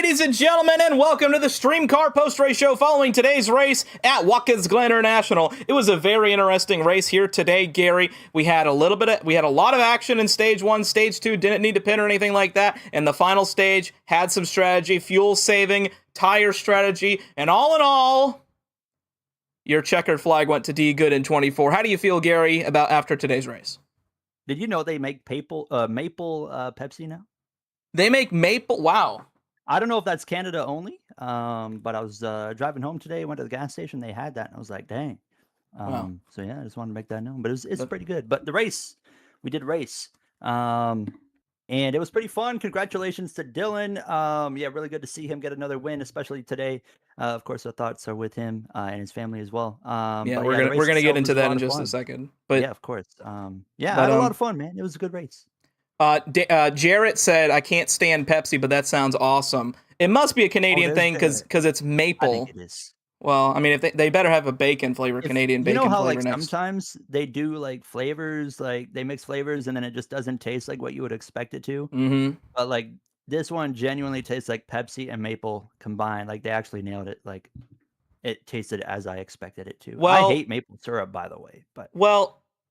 ladies and gentlemen, and welcome to the STREAMCAR Post-Race Show following today's race at WATKINS GLEN International. It was a very interesting race here today, Gary. We had a lot of action in stage 1, stage 2, didn't need to pin or anything like that, and the final stage had some strategy, fuel saving, tire strategy, and all in all, your checkered flag went to D Good in 24. How do you feel, Gary, about after today's race? Did you know they make maple Pepsi now? They make maple. Wow. I don't know if that's Canada only, but I was driving home today, went to the gas station, they had that, and I was like, dang. Wow. So yeah, I just wanted to make that known. But it's pretty good. But the race, we did race. And it was pretty fun. Congratulations to Dylan. Yeah, really good to see him get another win, especially today. Of course, our thoughts are with him and his family as well. Yeah, we're gonna get into that in just a second. But yeah, of course. Yeah, I had a lot of fun, man. It was a good race. Jarrett said, I can't stand Pepsi, but that sounds awesome. It must be a Canadian thing because it's maple. I think it is. Well, I mean, if they better have a bacon flavor, Canadian bacon flavor. You know how like next. sometimes they do like flavors, like they mix flavors and then it just doesn't taste like what you would expect it to. Mm-hmm. But like this one genuinely tastes like Pepsi and maple combined. Like they actually nailed it. Like it tasted as I expected it to. Well, I hate maple syrup, by the way. But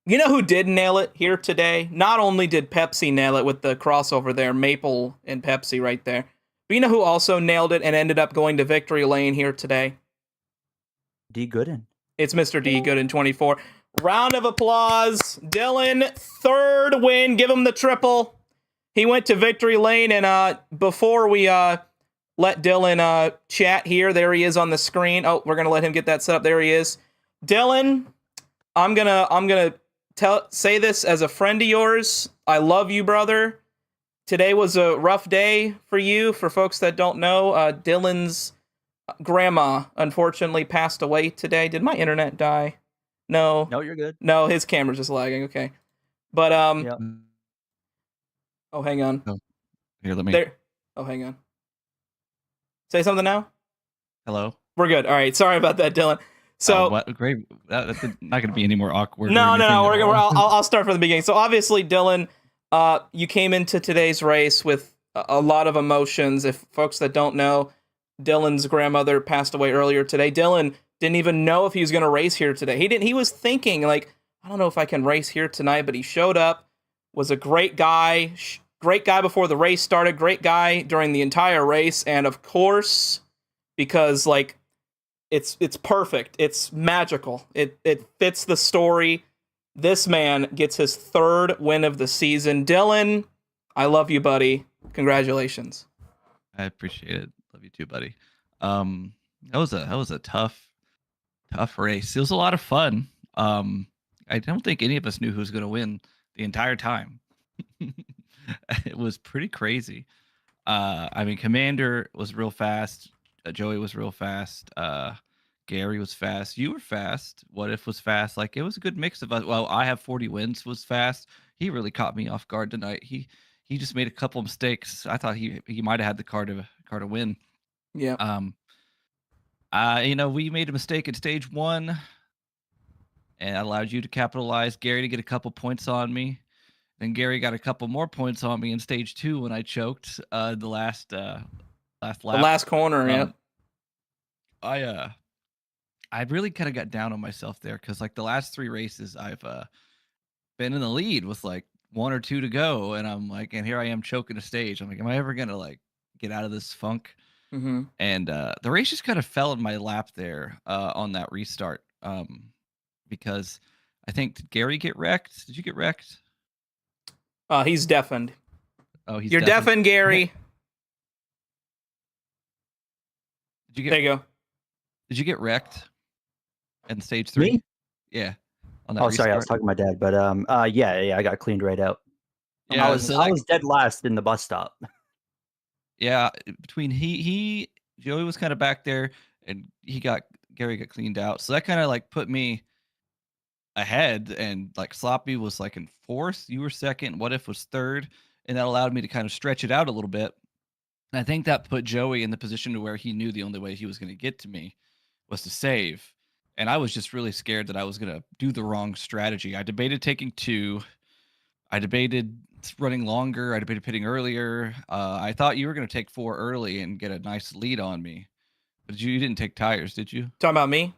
you know who did nail it here today? Not only did Pepsi nail it with the crossover there, Maple and Pepsi right there, but you know who also nailed it and ended up going to victory lane here today? D Gooden. It's Mr. D Good in 24. Round of applause. Dylan, third win. Give him the triple. He went to victory lane, and before we let Dylan chat here, there he is on the screen. Oh, we're gonna let him get that set up. There he is. Dylan, I'm gonna say this as a friend of yours. I love you, brother. Today was a rough day for you. For folks that don't know, Dylan's grandma unfortunately passed away today. Did my internet die? No. No, you're good. No, his camera's just lagging. Okay. But yeah. Oh, hang on. Oh, here, let me. There. Oh, hang on. Say something now. Hello. We're good. All right. Sorry about that, Dylan. So what? Great. That's not going to be any more awkward. No. I'll start from the beginning. So obviously, Dylan, you came into today's race with a lot of emotions. If folks that don't know, Dylan's grandmother passed away earlier today. Dylan didn't even know if he was going to race here today. He was thinking like, I don't know if I can race here tonight, but he showed up. Was a great guy. Great guy before the race started. Great guy during the entire race, and of course, because like. It's perfect. It's magical. It fits the story. This man gets his third win of the season. Dylan, I love you, buddy. Congratulations. I appreciate it. Love you too, buddy. That was a tough race. It was a lot of fun. I don't think any of us knew who was going to win the entire time. It was pretty crazy. I mean, Commander was real fast. Joey was real fast. Gary was fast. You were fast. What If was fast. Like it was a good mix of us. Well, I have 40 wins was fast. He really caught me off guard tonight. He just made a couple of mistakes. I thought he might have had the car to win. Yeah. We made a mistake in stage 1, and I allowed you to capitalize. Gary to get a couple points on me. Then Gary got a couple more points on me in stage 2 when I choked the last lap. The last corner, yeah. I really kind of got down on myself there because like the last 3 races I've been in the lead with like 1 or 2 to go, and I'm like, and here I am choking a stage. I'm like, am I ever gonna like get out of this funk? Mm-hmm. And the race just kind of fell in my lap there on that restart because I think, did Gary get wrecked? Did you get wrecked? He's deafened. Oh, You're deafened, Gary. There you go. Did you get wrecked in stage 3? Me? Yeah. Sorry, I was talking to my dad, but yeah, I got cleaned right out. Yeah, I was dead last in the bus stop. Yeah, between Joey was kind of back there, and Gary got cleaned out, so that kind of like put me ahead, and like Sloppy was like in 4th, you were 2nd, What If was 3rd, and that allowed me to kind of stretch it out a little bit. And I think that put Joey in the position to where he knew the only way he was going to get to me was to save. And I was just really scared that I was going to do the wrong strategy. I debated taking 2. I debated running longer. I'd been pitting earlier. I thought you were going to take 4 early and get a nice lead on me, but you didn't take tires, did you? Talking about me?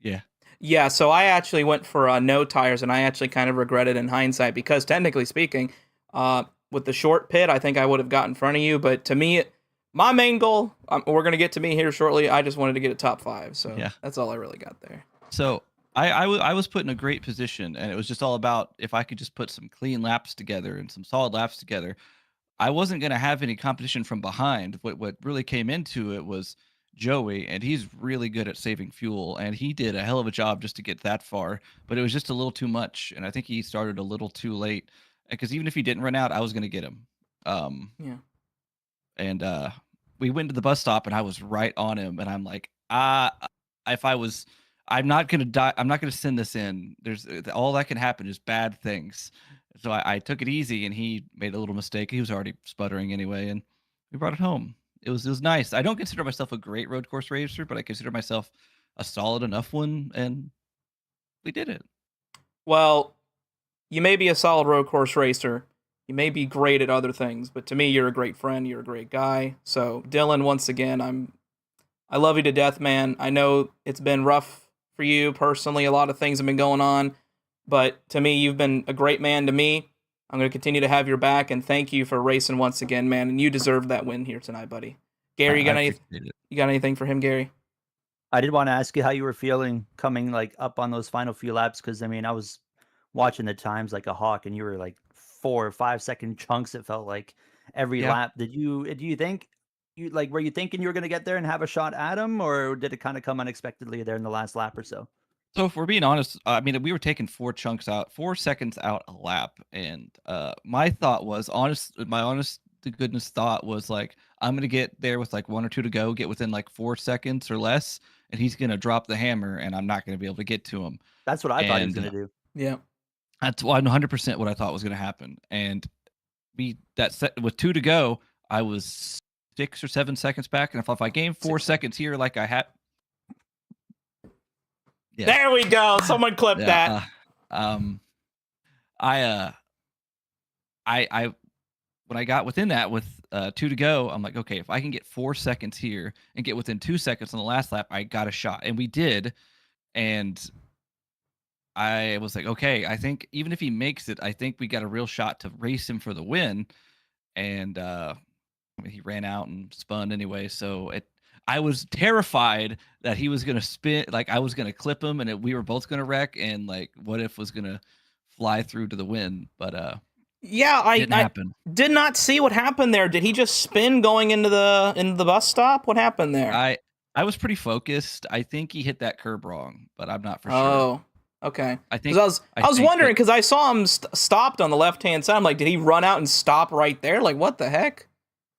Yeah. Yeah, so I actually went for no tires, and I actually kind of regret it in hindsight because technically speaking, with the short pit, I think I would have got in front of you. But to me, my main goal, we're going to get to me here shortly. I just wanted to get a top 5, so Yeah. that's all I really got there. So I was put in a great position, and it was just all about if I could just put some clean laps together and some solid laps together. I wasn't going to have any competition from behind. What really came into it was Joey, and he's really good at saving fuel, and he did a hell of a job just to get that far, but it was just a little too much, and I think he started a little too late, because even if he didn't run out, I was going to get him. Yeah. And we went to the bus stop, and I was right on him, and I'm like, if I was, I'm not going to die. I'm not going to send this in. There's all that can happen is bad things. So I took it easy, and he made a little mistake. He was already sputtering anyway, and we brought it home. It was nice. I don't consider myself a great road course racer, but I consider myself a solid enough one, and we did it. Well, you may be a solid road course racer. You may be great at other things, but to me, you're a great friend. You're a great guy. So, Dylan, once again, I love you to death, man. I know it's been rough for you personally. A lot of things have been going on, but to me, you've been a great man to me. I'm going to continue to have your back, and thank you for racing once again, man. And you deserve that win here tonight, buddy. Gary, you got anything for him, Gary? I did want to ask you how you were feeling coming like up on those final few laps, because I mean I was watching the times like a hawk, and you were like 4 or 5 second chunks. It felt like every lap. Do you think were you thinking you were going to get there and have a shot at him, or did it kind of come unexpectedly there in the last lap or so? So if we're being honest, I mean, we were taking 4 seconds out a lap, and my thought was my honest to goodness thought was like, I'm gonna get there with like 1 or 2 to go, get within like 4 seconds or less, and he's gonna drop the hammer, and I'm not gonna be able to get to him. That's what I thought he was gonna do. Yeah, that's 100% what I thought was gonna happen. And with 2 to go, I was 6 or 7 seconds back, and if I gained 4 seconds here, like I had. Yeah. There we go. Someone clip that. When I got within that with 2 to go, I'm like, okay, if I can get 4 seconds here and get within 2 seconds on the last lap, I got a shot, and we did. And I was like, okay, I think even if he makes it, I think we got a real shot to race him for the win. And he ran out and spun anyway, so I was terrified that he was gonna spin, like I was gonna clip him, and we were both gonna wreck, and like what if was gonna fly through to the win, but yeah, I did not see what happened there. Did he just spin going into the bus stop? What happened there? I was pretty focused. I think he hit that curb wrong, but I'm not for sure. Oh, okay. I was wondering because I saw him stopped on the left hand side. I'm like, did he run out and stop right there? Like, what the heck?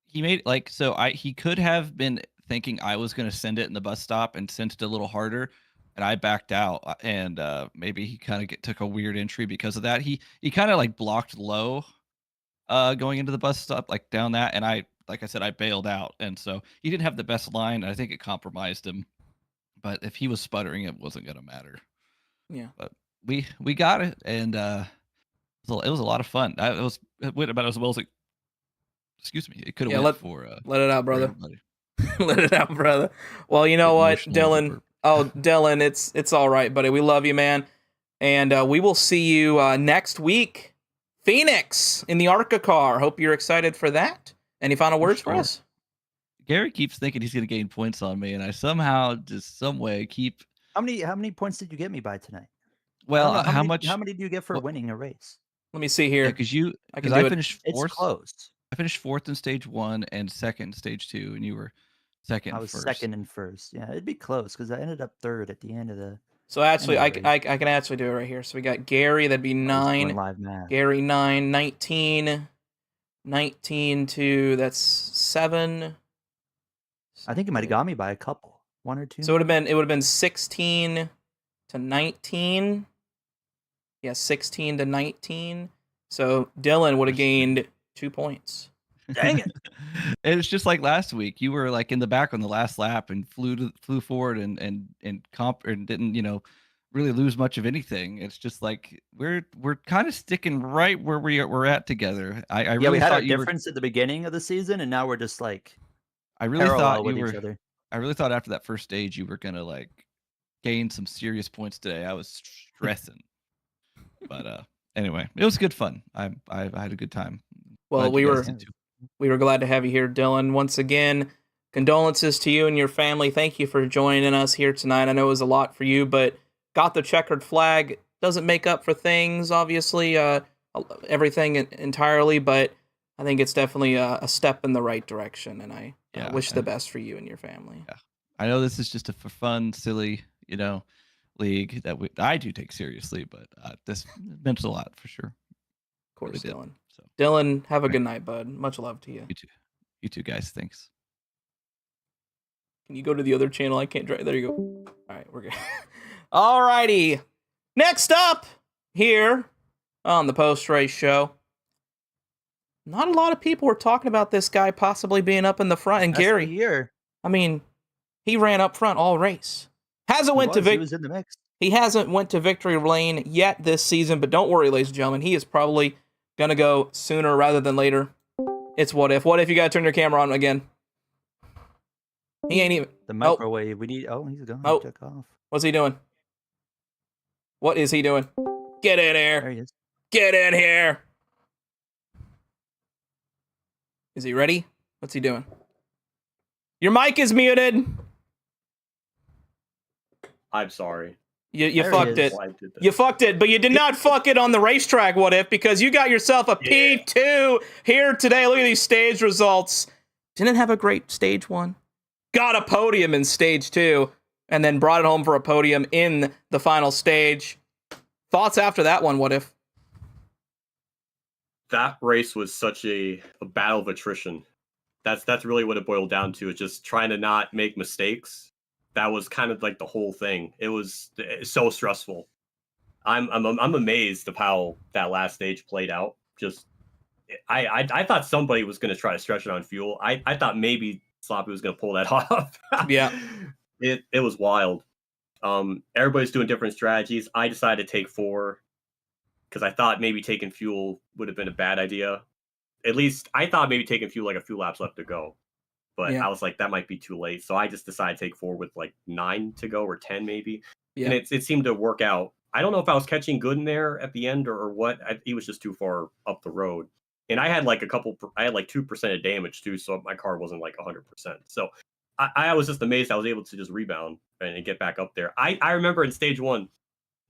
He made he could have been thinking I was going to send it in the bus stop and sent it a little harder, and I backed out, and maybe he kind of took a weird entry because of that. He kind of like blocked low going into the bus stop, like down that, and like I said, I bailed out, and so he didn't have the best line, and I think it compromised him. But if he was sputtering, it wasn't going to matter. Yeah. But we got it, and it was a lot of fun. It went about as well as it. Excuse me. It could have went for let it out, brother. Let it out, brother. Well, you know what, Dylan? Oh, Dylan, it's all right, buddy. We love you, man. And we will see you next week. Phoenix in the ARCA car. Hope you're excited for that. Any final words for us? Gary keeps thinking he's going to gain points on me, and I somehow, just some way, keep. How many points did you get me by tonight? Well, how many do you get for winning a race? Let me see here. Because I finished 4th. It's close. I finished 4th in stage 1 and 2nd in stage 2, and you were 2nd. I was 2nd and 1st. Yeah, it'd be close because I ended up 3rd at the end of the. So actually, I can actually do it right here. So we got Gary, that'd be 9. Live math. Gary 9, 19 to that's 7. I think it might have got me by a couple, 1 or 2. So it would have been 16 to 19. Yeah, 16 to 19. So Dylan would have gained 2 points. Dang it! It's just like last week. You were like in the back on the last lap and flew forward and didn't really lose much of anything. It's just like we're kind of sticking right where we're at together. I Yeah, really we had our thought you were. difference at the beginning of the season, and now we're just like I really thought parallel you with each were. other. I really thought after that first stage you were gonna like gain some serious points today. I was stressing, but anyway, it was good fun. I had a good time. Well, Glad you we guys were did too. we were glad to have you here, Dylan. Once again, condolences to you and your family. Thank you for joining us here tonight. I know it was a lot for you, but got the checkered flag. Doesn't make up for things, obviously, everything entirely, but I think it's definitely a step in the right direction, and I Yeah, wish the best for you and your family. yeah. I know this is just a for fun, silly, league that I do take seriously, but this meant a lot for sure. Of course, Really Dylan. did. So Dylan, have a right. good night, bud. Much love to you. You too, guys. Thanks. Can you go to the other channel? I can't drive. There you go. All right, we're good. All righty. Next up here on the Post-Race Show, not a lot of people were talking about this guy possibly being up in the front. And That's Gary, the year. I mean, he ran up front all race. Hasn't went to He was in the mix. He hasn't went to victory lane yet this season, but don't worry, ladies and gentlemen, he is probably gonna go sooner rather than later. It's What If. What if you gotta turn your camera on again? He ain't even. The microwave. We need. Oh, he's gone. Oh. He took off. What's he doing? What is he doing? Get in There here. he is. Get in here. Is he ready? What's he doing? Your mic is muted. I'm sorry. You There fucked he it. is. I did that. You fucked it, but you did not fuck it on the racetrack, What If, because you got yourself a P2 here today. Look at these stage results. Didn't have a great stage 1. Got a podium in stage 2, and then brought it home for a podium in the final stage. Thoughts after that one, What If? That race was such a battle of attrition. That's really what it boiled down to. It's just trying to not make mistakes. That was kind of like the whole thing. It was so stressful. I'm amazed of how that last stage played out. Just I thought somebody was going to try to stretch it on fuel. I thought maybe Sloppy was going to pull that off. Yeah. It was wild. Everybody's doing different strategies. I decided to take 4 because I thought maybe taking fuel would have been a bad idea. At least I thought maybe taking fuel like a few laps left to go. But Yeah. I was like, that might be too late. So I just decided to take 4 with like 9 to go or 10 maybe. Yeah. And it seemed to work out. I don't know if I was catching good in there at the end or what. He was just too far up the road. And I had like I had like 2% of damage too. So my car wasn't like 100%. So I was just amazed I was able to just rebound and get back up there. I remember in stage 1,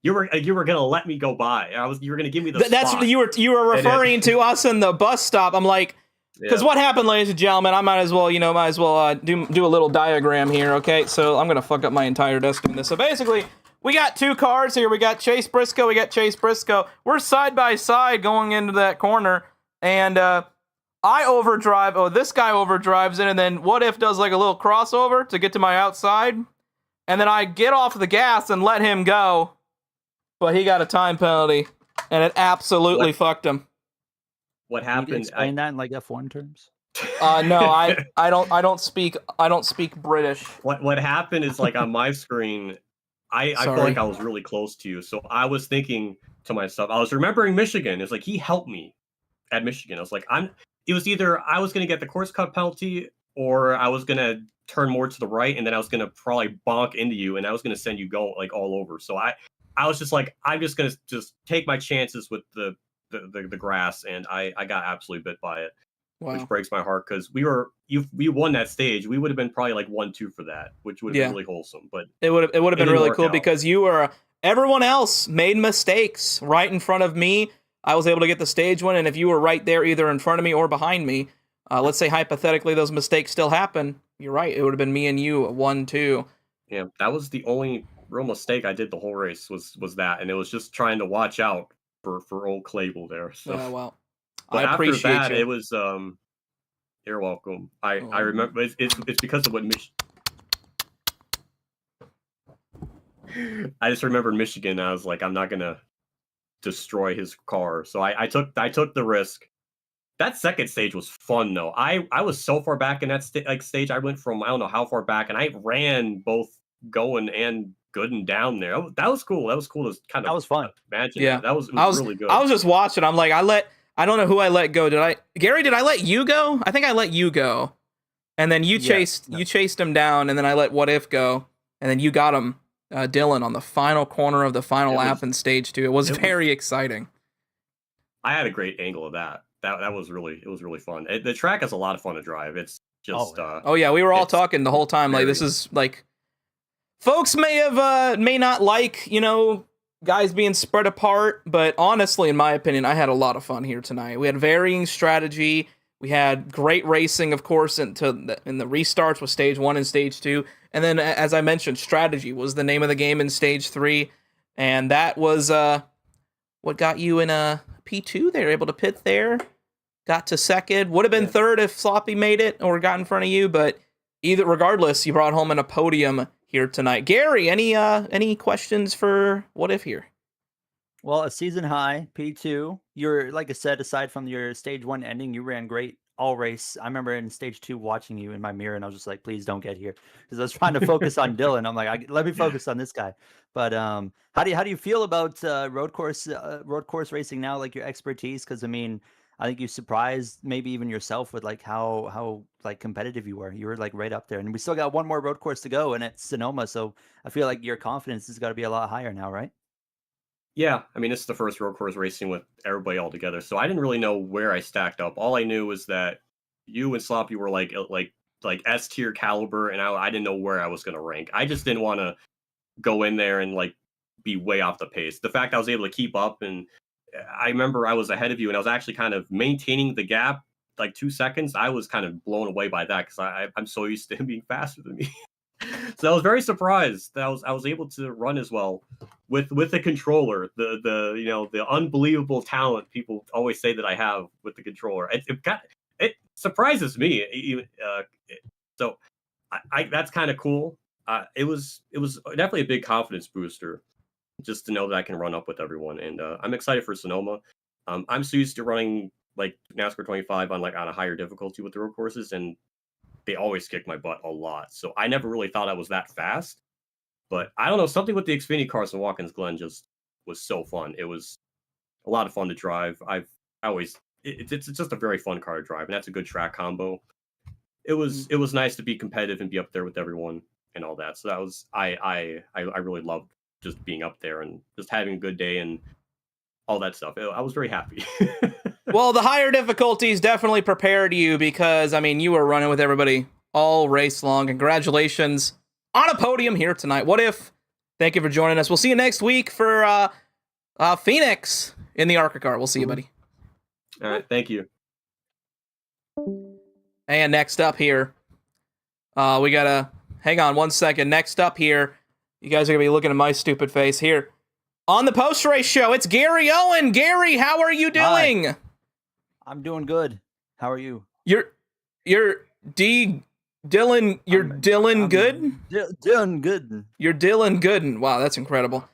you were gonna let me go by. You were gonna give me the That's spot. you were referring to us in the bus stop. I'm like, because what happened, ladies and gentlemen, I might as well do a little diagram here, okay? So I'm going to fuck up my entire desk in this. So basically, we got 2 cars here. We got Chase Briscoe. We're side by side going into that corner, and I overdrive. Oh, this guy overdrives in, and then What If does like a little crossover to get to my outside, and then I get off the gas and let him go, but he got a time penalty, and it absolutely fucked him. What Can you happened? explain that in like F1 terms? No, I don't speak British. What happened is like on my screen, I felt Sorry. like I was really close to you. So I was thinking to myself, I was remembering Michigan. It's like he helped me at Michigan. I was like, it was either I was gonna get the course cut penalty or I was gonna turn more to the right and then I was gonna probably bonk into you and I was gonna send you going like all over. So I was just like, I'm just gonna just take my chances with the grass, and I got absolutely bit by it, which breaks my heart because we won that stage. We would have been probably like 1-2 for that, which would have been really wholesome. But it would have been didn't really work cool out. because everyone else made mistakes right in front of me. I was able to get the stage win, and if you were right there, either in front of me or behind me, let's say hypothetically those mistakes still happen. You're right. It would have been me and you 1-2. Yeah, that was the only real mistake I did the whole race was that, and it was just trying to watch out for old Clable there. So Well, but I appreciate after that, you. it was you're welcome. I remember it's because of what I just remembered Michigan. I was like, I'm not gonna destroy his car, so I took the risk. That second stage was fun though. I was so far back in that stage. I went from I don't know how far back, and I ran both going and Gooden down there. That was cool. That was cool to kind of That was fun. imagine. Yeah. That was really good. I was just watching. I'm like, I don't know who I let go. Gary, did I let you go? I think I let you go. And then you chased him down, and then I let What If go, and then you got him, Dylan, on the final corner of the final lap in stage 2. It was very exciting. I had a great angle of that. It was really fun. The track is a lot of fun to drive. It's just we were all talking the whole time. Like, this is like, folks may not like, guys being spread apart, but honestly, in my opinion, I had a lot of fun here tonight. We had varying strategy. We had great racing, of course, in the restarts with stage 1 and stage 2. And then, as I mentioned, strategy was the name of the game in stage 3. And that was what got you in a P2. They were able to pit there. Got to second. Would have been third if Sloppy made it or got in front of you. But regardless, you brought home in a podium here tonight. Gary, any questions for What If here? Well, a season high, P2. You're, like I said, aside from your stage 1 ending, you ran great all race. I remember in stage 2 watching you in my mirror, and I was just like, please don't get here, because I was trying to focus on Dylan. I'm like, let me focus on this guy. But how do you feel about road course racing now, like your expertise? Because I mean, I think you surprised maybe even yourself with like how like competitive you were. You were like right up there, and we still got one more road course to go, and it's Sonoma. So I feel like your confidence has got to be a lot higher now, right? Yeah, I mean, it's the first road course racing with everybody all together, so I didn't really know where I stacked up. All I knew was that you and Sloppy were like S tier caliber, and I didn't know where I was going to rank. I just didn't want to go in there and like be way off the pace. The fact I was able to keep up, and I remember I was ahead of you, and I was actually kind of maintaining the gap like 2 seconds. I was kind of blown away by that because I'm so used to him being faster than me. So I was very surprised that I was able to run as well with the controller, the unbelievable talent people always say that I have with the controller. It surprises me. So that's kind of cool. It was definitely a big confidence booster just to know that I can run up with everyone, and I'm excited for Sonoma. I'm so used to running like NASCAR 25 on a higher difficulty with the road courses, and they always kick my butt a lot. So I never really thought I was that fast. But I don't know, something with the Xfinity cars and Watkins Glen just was so fun. It was a lot of fun to drive. It's just a very fun car to drive, and that's a good track combo. It was nice to be competitive and be up there with everyone and all that. So that was I really loved just being up there and just having a good day and all that stuff. I was very happy. Well, the higher difficulties definitely prepared you because, I mean, you were running with everybody all race long. Congratulations on a podium here tonight. What If? Thank you for joining us. We'll see you next week for Phoenix in the ARCA car. We'll see you, buddy. All right. Thank you. And next up here, we got to hang on 1 second. Next up here, you guys are going to be looking at my stupid face here. On the Post-Race Show, it's Gary Owen. Gary, how are you doing? Hi. I'm doing good. How are you? Dylan. You're Dylan Gooden? Dylan Gooden. You're Dylan Gooden. Wow, that's incredible.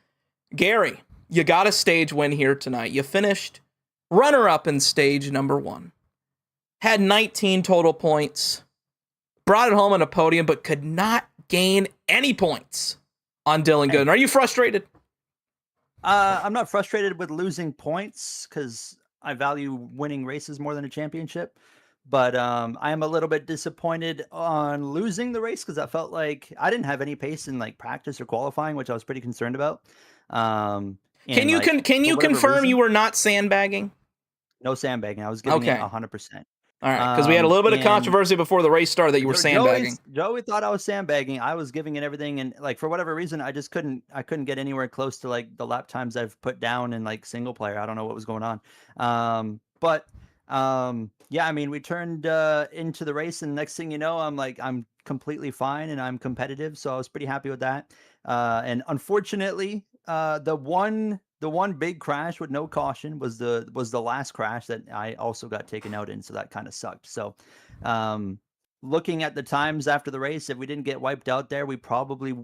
Gary, you got a stage win here tonight. You finished runner-up in stage number 1. Had 19 total points. Brought it home on a podium, but could not gain any points on Dylan Gooden. Are you frustrated? I'm not frustrated with losing points because I value winning races more than a championship. But I am a little bit disappointed on losing the race because I felt like I didn't have any pace in like practice or qualifying, which I was pretty concerned about. Can you confirm you were not sandbagging? No sandbagging. I was giving it 100%. All right, because we had a little bit of controversy before the race started that you were sandbagging. Joey thought I was sandbagging. I was giving it everything, and like for whatever reason, I couldn't get anywhere close to like the lap times I've put down in like single player. I don't know what was going on. Yeah, I mean, we turned into the race, and next thing you know, I'm completely fine and I'm competitive. So I was pretty happy with that. And unfortunately, the one big crash with no caution was the last crash that I also got taken out in. So that kind of sucked. So looking at the times after the race, if we didn't get wiped out there, we probably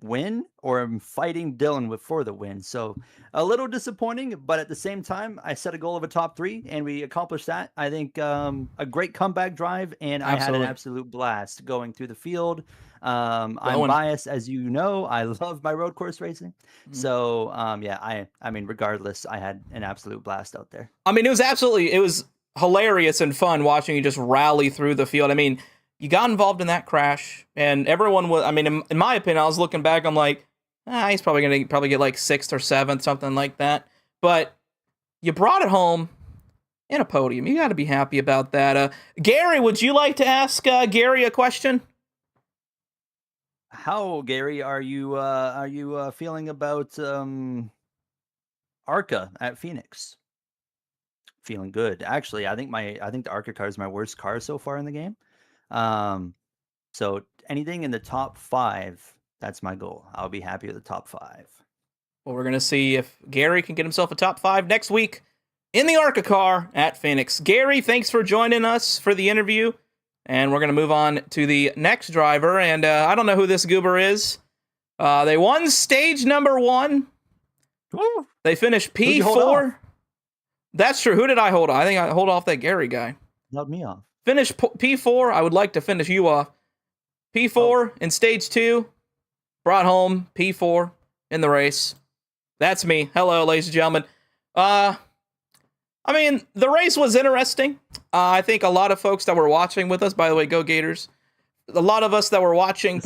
win or I'm fighting Dylan for the win. So a little disappointing, but at the same time, I set a goal of a top 3 and we accomplished that. I think a great comeback drive, and I had an absolute blast going through the field. I'm biased, as you know. I love my road course racing. So I mean, regardless, I had an absolute blast out there. I mean, it was hilarious and fun watching you just rally through the field. I mean, you got involved in that crash, and everyone was, I mean, in my opinion, I was looking back, I'm like, he's probably going to get like 6th or 7th, something like that. But you brought it home in a podium. You got to be happy about that. Gary, would you like to ask Gary a question? How, Gary, are you feeling about ARCA at Phoenix? Feeling good. Actually, I think the ARCA car is my worst car so far in the game. So anything in the top 5, that's my goal. I'll be happy with the top 5. Well, we're going to see if Gary can get himself a top 5 next week in the ARCA car at Phoenix. Gary, thanks for joining us for the interview. And we're going to move on to the next driver. And I don't know who this goober is. They won stage number 1. Woo. They finished P4. That's true. Who did I hold off? I think I hold off that Gary guy. Held me off. Finish P4. I would like to finish you off. P4 in stage 2. Brought home P4 in the race. That's me. Hello, ladies and gentlemen. I mean, the race was interesting. I think a lot of folks that were watching with us, by the way, go Gators. A lot of us that were watching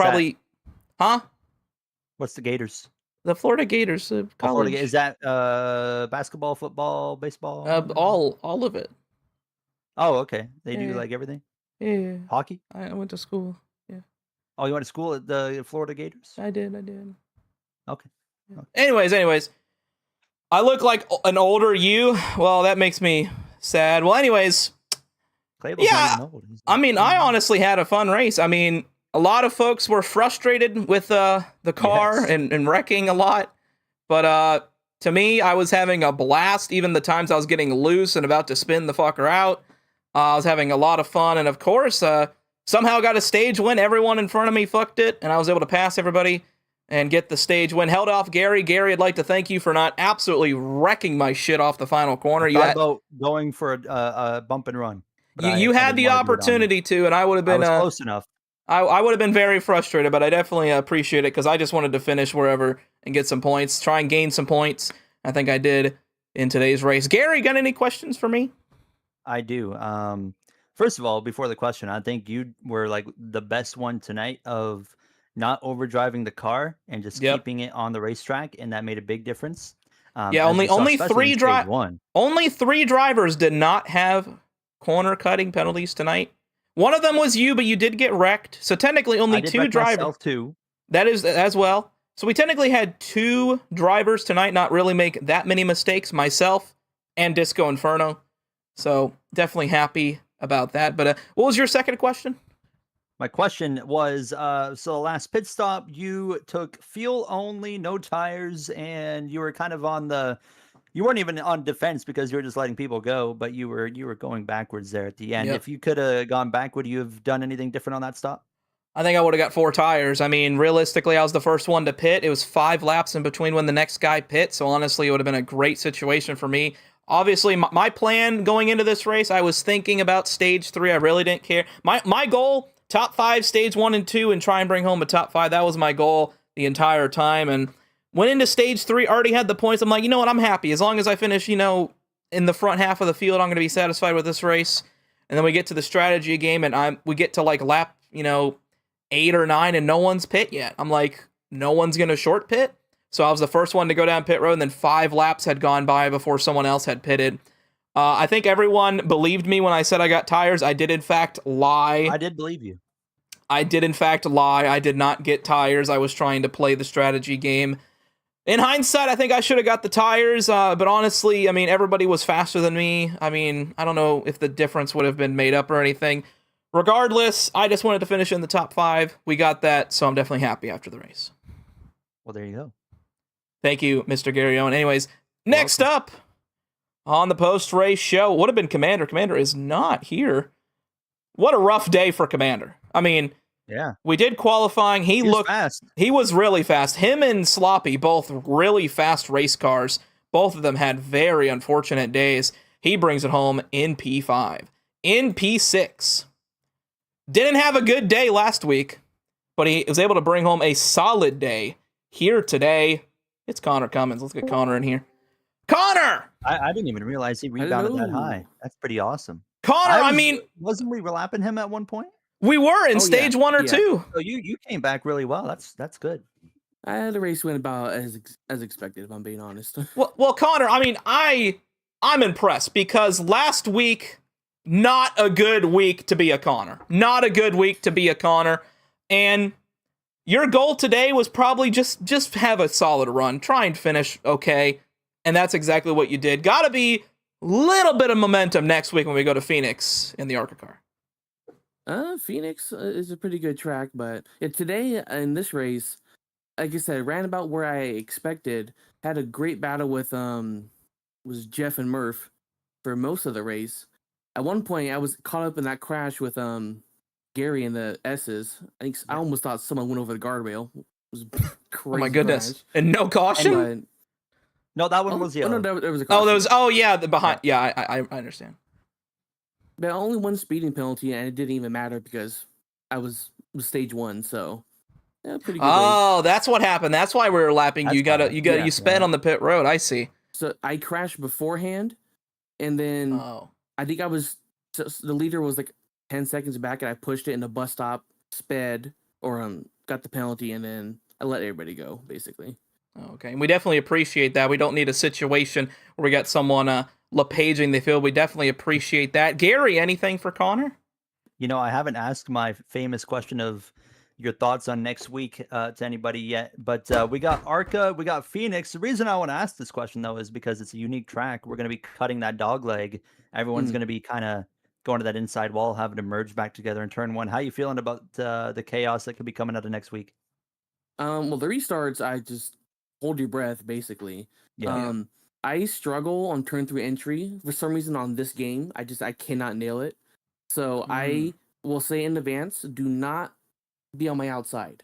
What's the Gators? The Florida Gators. College. Is that basketball, football, baseball? All of it. Oh, okay. They do like everything? Yeah. Hockey? I went to school. Yeah. Oh, you went to school at the Florida Gators? I did. Okay. Anyways. I look like an older you. Well, that makes me sad. Well, anyways. I mean, I honestly had a fun race. I mean, a lot of folks were frustrated with the car and wrecking a lot. But to me, I was having a blast. Even the times I was getting loose and about to spin the fucker out. I was having a lot of fun. And of course, somehow got a stage win. Everyone in front of me fucked it. And I was able to pass everybody and get the stage win. Held off Gary. Gary, I'd like to thank you for not absolutely wrecking my shit off the final corner. You had about going for a bump and run. You had the opportunity to, and I would have been close enough. I would have been very frustrated, but I definitely appreciate it because I just wanted to finish wherever and get some points, try and gain some points. I think I did in today's race. Gary, got any questions for me? I do. First of all, before the question, I think you were like the best one tonight of not overdriving the car and just keeping it on the racetrack, and that made a big difference. Only 3 drivers did not have corner cutting penalties tonight. One of them was you, but you did get wrecked. So technically only 2 drivers. Too. That is as well. So we technically had 2 drivers tonight not really make that many mistakes, myself and Disco Inferno. So definitely happy about that. But what was your second question? My question was, so the last pit stop, you took fuel only, no tires, and you were kind of you weren't even on defense because you were just letting people go, but you were going backwards there at the end. Yep. If you could have gone back, would you have done anything different on that stop? I think I would have got 4 tires. I mean, realistically, I was the first one to pit. It was 5 laps in between when the next guy pit, so honestly, it would have been a great situation for me. Obviously, my plan going into this race, I was thinking about stage 3. I really didn't care. My goal, top 5, stage 1 and 2, and try and bring home a top 5. That was my goal the entire time, and went into stage 3, already had the points. I'm like, you know what, I'm happy. As long as I finish, in the front half of the field, I'm going to be satisfied with this race. And then we get to the strategy game, and we get to like lap, 8 or 9, and no one's pit yet. I'm like, no one's going to short pit. So I was the first one to go down pit road, and then 5 laps had gone by before someone else had pitted. I think everyone believed me when I said I got tires. I did, in fact, lie. I did believe you. I did, in fact, lie. I did not get tires. I was trying to play the strategy game. In hindsight, I think I should have got the tires, but honestly, I mean, everybody was faster than me. I mean, I don't know if the difference would have been made up or anything. Regardless, I just wanted to finish in the top 5. We got that, so I'm definitely happy after the race. Well, there you go. Thank you, Mr. Gary Owen. Anyways, next up on the post-race show would have been Commander. Commander is not here. What a rough day for Commander. I mean, Yeah. We did qualifying. He was looked fast. He was really fast. Him and Sloppy, both really fast race cars. Both of them had very unfortunate days. He brings it home in P5. In P6. Didn't have a good day last week, but he was able to bring home a solid day here today. It's Connor Cummins. Let's get Connor in here. Connor! I didn't even realize he rebounded that high. That's pretty awesome. Connor, wasn't we lapping him at one point? We were in stage 1 or 2. So you came back really well. That's good. The race went about as expected, if I'm being honest. Well, Connor, I'm impressed because last week, not a good week to be a Connor. Not a good week to be a Connor. And your goal today was probably just have a solid run. Try and finish okay. And that's exactly what you did. Gotta be a little bit of momentum next week when we go to Phoenix in the ARCA car. Phoenix is a pretty good track, but today in this race, like I said, ran about where I expected. Had a great battle with was Jeff and Murph for most of the race. At one point, I was caught up in that crash with Gary and the S's. I almost thought someone went over the guardrail. It was crazy. Oh my goodness! Crash. And no caution. No, that one was yellow. No, there was a caution. The behind. Yeah, I understand. But only one speeding penalty, and it didn't even matter because I was stage 1, so yeah, pretty good. Oh, that's what happened. That's why we were lapping. You sped on the pit road. I see. So I crashed beforehand, and then I think the leader was like 10 seconds back, and I pushed it in the bus stop, sped, or got the penalty, and then I let everybody go, basically. Okay, and we definitely appreciate that. We don't need a situation where we got someone LePaging the field. We definitely appreciate that. Gary, anything for Connor? I haven't asked my famous question of your thoughts on next week to anybody yet, but we got ARCA, we got Phoenix. The reason I want to ask this question, though, is because it's a unique track. We're going to be cutting that dog leg. Everyone's going to be kind of going to that inside wall, having to merge back together in turn 1. How you feeling about the chaos that could be coming out of next week? Well, the restarts, I just hold your breath, basically. Yeah. I struggle on turn 3 entry for some reason on this game. I cannot nail it. So I will say in advance, do not be on my outside.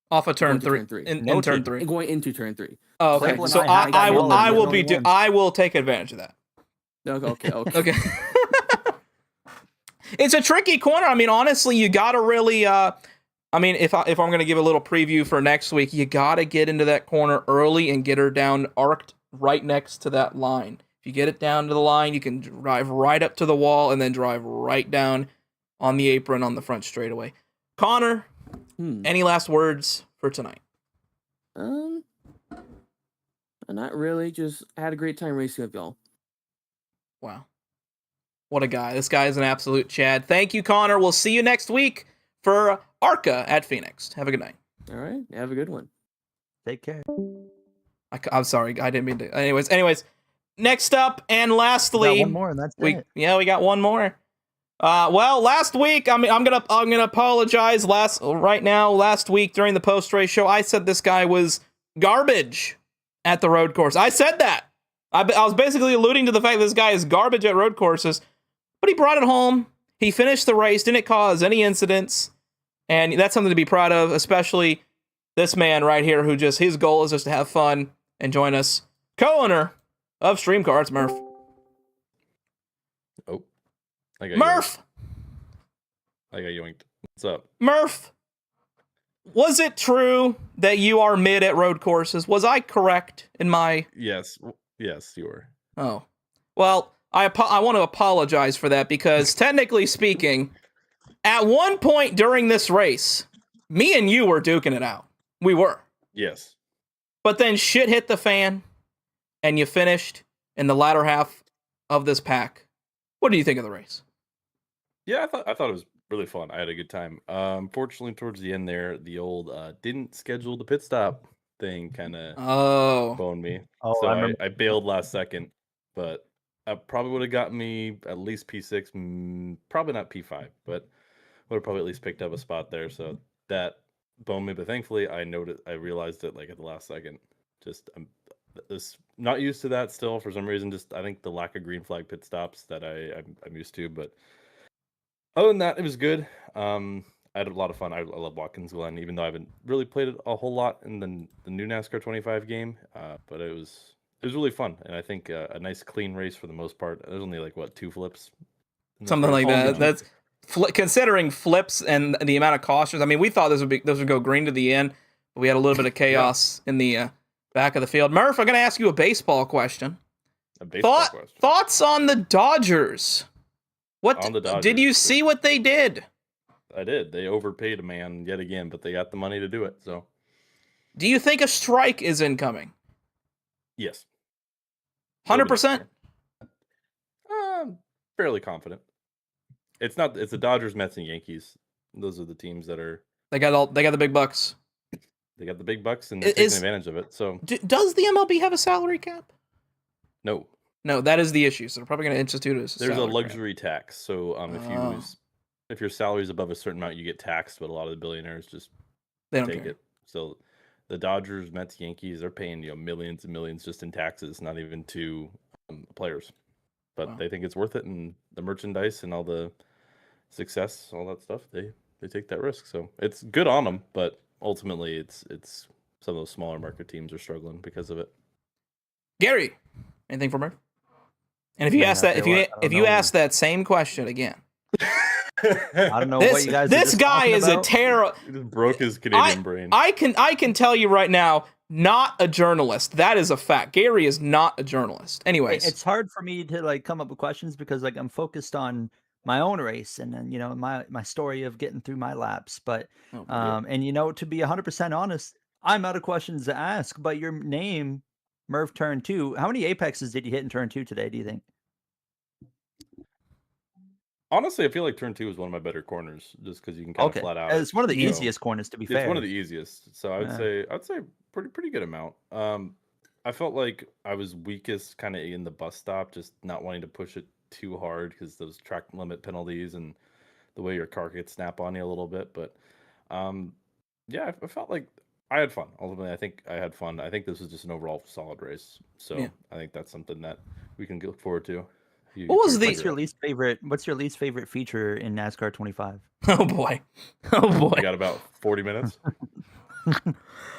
Off of turn 3. In turn 3. Going into turn 3. Oh, okay. So I will take advantage of that. Okay. It's a tricky corner. Honestly, you gotta really if I'm gonna give a little preview for next week, you gotta get into that corner early and get her down arced right next to that line. If you get it down to the line, you can drive right up to the wall and then drive right down on the apron on the front straightaway. Connor, any last words for tonight? Not really. Just had a great time racing with y'all. Wow. What a guy. This guy is an absolute Chad. Thank you, Connor. We'll see you next week for ARCA at Phoenix. Have a good night. All right. Have a good one. Take care. I'm sorry. I didn't mean to. Anyways. Next up and lastly, we got one more and that's it. We got one more. Last week, I'm gonna apologize. Last week during the post-race show, I said this guy was garbage at the road course. I said that. I was basically alluding to the fact that this guy is garbage at road courses, but he brought it home. He finished the race, didn't cause any incidents, and that's something to be proud of, especially this man right here who his goal is just to have fun and join us. Co-owner of STREAMCAR, it's Murph. Oh, I got Murph! I got yoinked. What's up? Murph, was it true that you are mid at road courses? Was I correct in my... Yes, you were. Oh. Well, I want to apologize for that because technically speaking, at one point during this race, me and you were duking it out. We were. Yes. But then shit hit the fan, and you finished in the latter half of this pack. What do you think of the race? Yeah, I thought it was really fun. I had a good time. Fortunately, towards the end there, the old didn't schedule the pit stop thing kind of boned me. So I bailed last second, but I probably would have gotten me at least P6, probably not P5, but would have probably at least picked up a spot there. So that boned me, but thankfully I realized it like at the last second. Just I'm not used to that still for some reason. Just I think the lack of green flag pit stops that I'm used to, but other than that, it was good. I I had a lot of fun. I love Watkins Glen, even though I haven't really played it a whole lot in the new NASCAR 25 game. But it was really fun, and I think a nice clean race for the most part. There's only like 2 flips, something like that. That's considering flips and the amount of cautions. I mean, we thought those would go green to the end, but we had a little bit of chaos in the back of the field. Murph, I'm going to ask you a baseball question. Thoughts on the Dodgers? Did you see what they did? I did. They overpaid a man yet again, but they got the money to do it. So, do you think a strike is incoming? Yes. 100%. Fairly confident. It's the Dodgers, Mets, and Yankees. Those are the teams that are. They got the big bucks. They got the big bucks, and they're taking advantage of it. So, does the MLB have a salary cap? No, that is the issue. So they're probably going to institute it. There's a luxury tax. So if your salary is above a certain amount, you get taxed. But a lot of the billionaires just they don't take care. it. So the Dodgers, Mets, Yankees are paying millions and millions just in taxes, not even to players. But they think it's worth it, and the merchandise and all the success, all that stuff, they take that risk. So it's good on them, but ultimately it's some of those smaller market teams are struggling because of it. Gary, anything for Murph? And if you ask that same question again, I don't know what you guys. This guy is a terrible. He just broke his Canadian brain. I can tell you right now, not a journalist. That is a fact. Gary is not a journalist. Anyways, it's hard for me to come up with questions because I'm focused on my own race and then my story of getting through my laps. But and to be 100% honest, I'm out of questions to ask. But your name, Murph, turn 2. How many apexes did you hit in turn 2 today? Do you think? Honestly, I feel like turn 2 is one of my better corners, just because you can kind of flat out. It's one of the easiest corners, to be fair. It's one of the easiest, so I'd say pretty good amount. I felt like I was weakest kind of in the bus stop, just not wanting to push it too hard because those track limit penalties and the way your car gets snap on you a little bit. But I felt like I had fun. Ultimately, I think I had fun. I think this was just an overall solid race, so I think that's something that we can look forward to. What's your least favorite feature in NASCAR 25? Oh boy. I got about 40 minutes.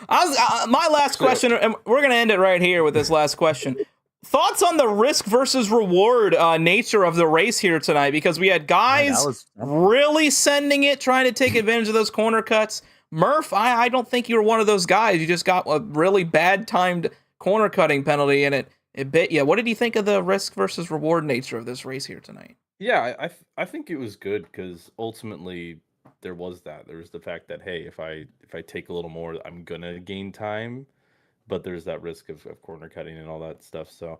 My last question, and we're gonna end it right here with this last question. Thoughts on the risk versus reward nature of the race here tonight? Because we had guys really sending it, trying to take advantage of those corner cuts. Murph, I don't think you were one of those guys. You just got a really bad timed corner cutting penalty, and it bit you. What did you think of the risk versus reward nature of this race here tonight? Yeah, I think it was good because ultimately there was the fact that, hey, if I take a little more, I'm gonna gain time, but there's that risk of corner cutting and all that stuff. So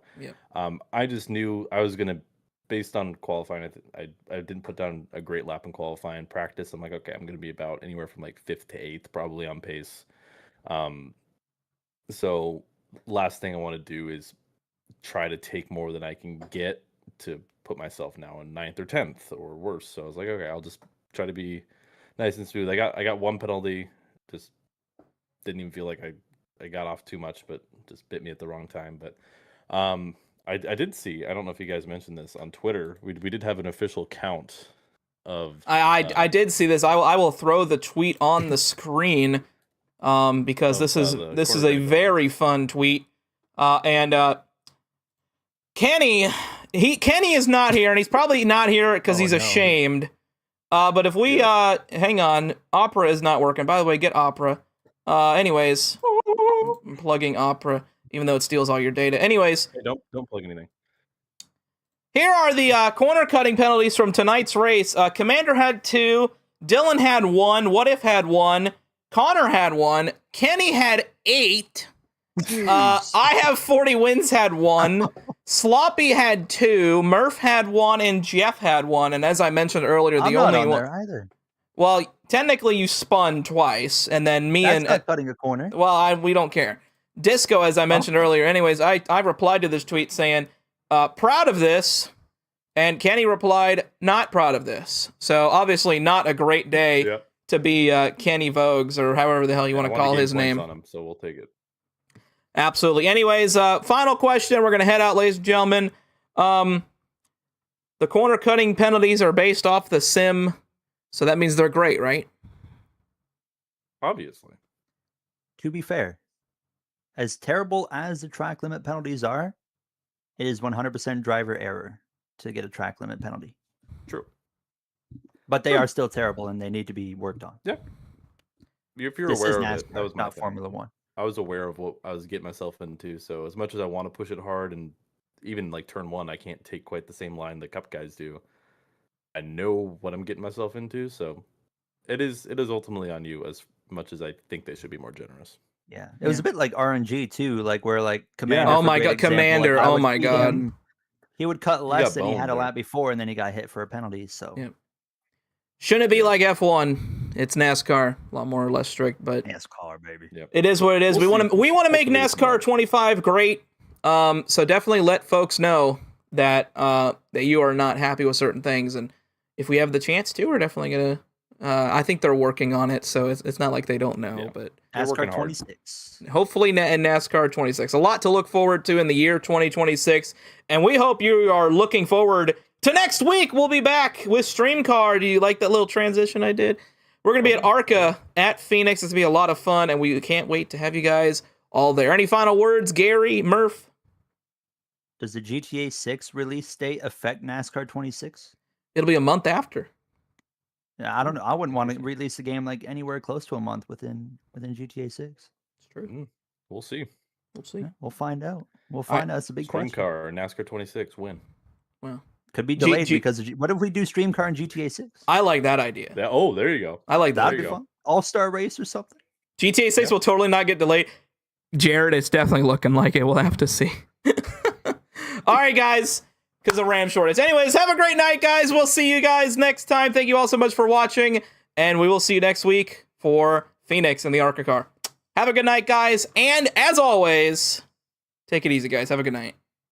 I just knew I was gonna, based on qualifying, I didn't put down a great lap in qualifying. Practice, I'm like, okay, I'm gonna be about anywhere from like 5th to 8th probably on pace. So last thing I want to do is try to take more than I can get to put myself now in 9th or 10th or worse. So I was like, okay, I'll just try to be nice and smooth. I got one penalty, just didn't even feel like I got off too much, but just bit me at the wrong time. But I did see, I don't know if you guys mentioned this on Twitter, we did have an official count of I did see this. I will throw the tweet on the screen because this is a very fun tweet. And Kenny is not here, and he's probably not here because he's ashamed. But if we hang on, Opera is not working. By the way, get Opera. Anyways, I'm plugging Opera, even though it steals all your data. Anyways, hey, don't plug anything. Here are the corner cutting penalties from tonight's race. Commander had 2, Dylan had 1, What If had 1, Connor had 1, Kenny had 8. I have 40 wins had 1. Sloppy had 2, Murph had 1, and Jeff had 1. And as I mentioned earlier, I'm not on there either. Well, technically you spun twice, and then That's not cutting a corner. Well, we don't care. Disco, as I mentioned earlier. Anyways, I replied to this tweet saying, proud of this, and Kenny replied, not proud of this. So obviously not a great day to be Kenny Vogues, or however the hell you want to call his name. On him, so we'll take it. Absolutely. Anyways, final question. We're going to head out, ladies and gentlemen. The corner cutting penalties are based off the sim, so that means they're great, right? Obviously. To be fair, as terrible as the track limit penalties are, it is 100% driver error to get a track limit penalty. True. But they are still terrible and they need to be worked on. Yeah. If you're This aware is of NASCAR, it, that was my not thing. Formula One. I was aware of what I was getting myself into. So as much as I want to push it hard, and even like turn one, I can't take quite the same line the Cup guys do. I know what I'm getting myself into, so it is ultimately on you as much as I think they should be more generous. Yeah, it was a bit like RNG too, like where like Commander. Oh my god, Commander! Like, oh my god, he would cut less than he had a there. lap before, and then he got hit for a penalty. So yeah. Shouldn't it be like F1? It's NASCAR, a lot more or less strict, but NASCAR, baby. Yep. it is what it is. We'll we want to make Hopefully NASCAR 25 great. So definitely let folks know that that you are not happy with certain things, and if we have the chance to, we're definitely gonna. I think they're working on it, so it's not like they don't know. Yeah. But NASCAR 26. hopefully in NASCAR 26, a lot to look forward to in the year 2026, and we hope you are looking forward to next week. We'll be back with StreamCar. Do you like that little transition I did? We're gonna be at ARCA at Phoenix. It's gonna be a lot of fun, and we can't wait to have you guys all there. Any final words, Gary, Murph? Does the GTA 6 release date affect NASCAR 26? It'll be a month after. Yeah, I don't know. I wouldn't want to release the game like anywhere close to a month within GTA 6. It's true. We'll see. We'll see. Yeah, we'll find out. We'll find out. It's a big question. StreamCar or NASCAR 26 win. Well, Could be delayed because of what if we do StreamCar in GTA 6? I like that idea. Oh, there you go. I like that. That'd be fun. All-star race or something. GTA 6 will totally not get delayed. Jared, it's definitely looking like it. We'll have to see. All right, guys, because of RAM shortage. Anyways, have a great night, guys. We'll see you guys next time. Thank you all so much for watching, and we will see you next week for Phoenix and the ARCA car. Have a good night, guys, and as always, take it easy, guys. Have a good night.